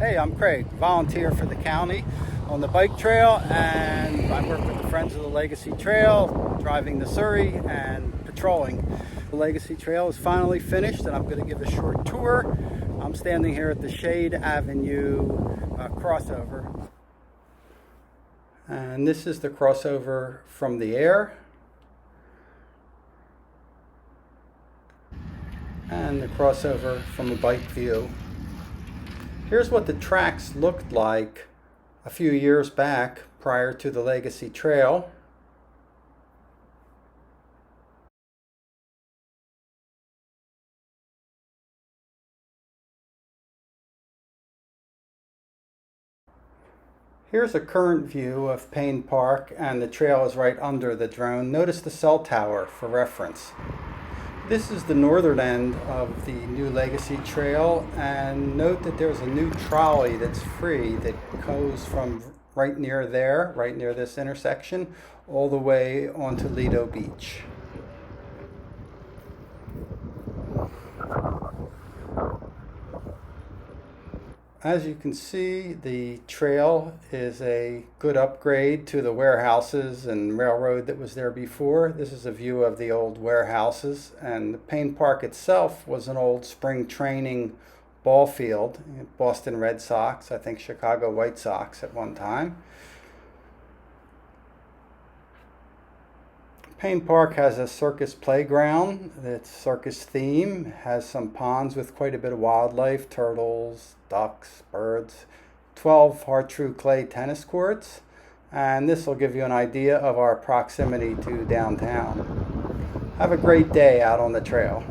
Hey, I'm Craig, volunteer for the county on the bike trail, and I work with the Friends of the Legacy Trail, driving the Surrey and patrolling. The Legacy Trail is finally finished, and I'm going to give a short tour. I'm standing here at the Shade Avenue crossover. And this is the crossover from the air. And the crossover from a bike view. Here's what the tracks looked like a few years back prior to the Legacy Trail. Here's a current view of PAYNE Park, and the trail is right under the drone. Notice the cell tower for reference. This is the northern end of the new Legacy Trail, and note that there's a new trolley that's free that goes from right near there, right near this intersection, all the way onto Lido Beach. As you can see, the trail is a good upgrade to the warehouses and railroad that was there before. This is a view of the old warehouses, and the PAYNE Park itself was an old spring training ball field. Boston Red Sox, I think Chicago White Sox at one time. PAYNE Park has a circus playground that's circus theme, has some ponds with quite a bit of wildlife, turtles, ducks, birds, 12 hard-true clay tennis courts, and this will give you an idea of our proximity to downtown. Have a great day out on the trail.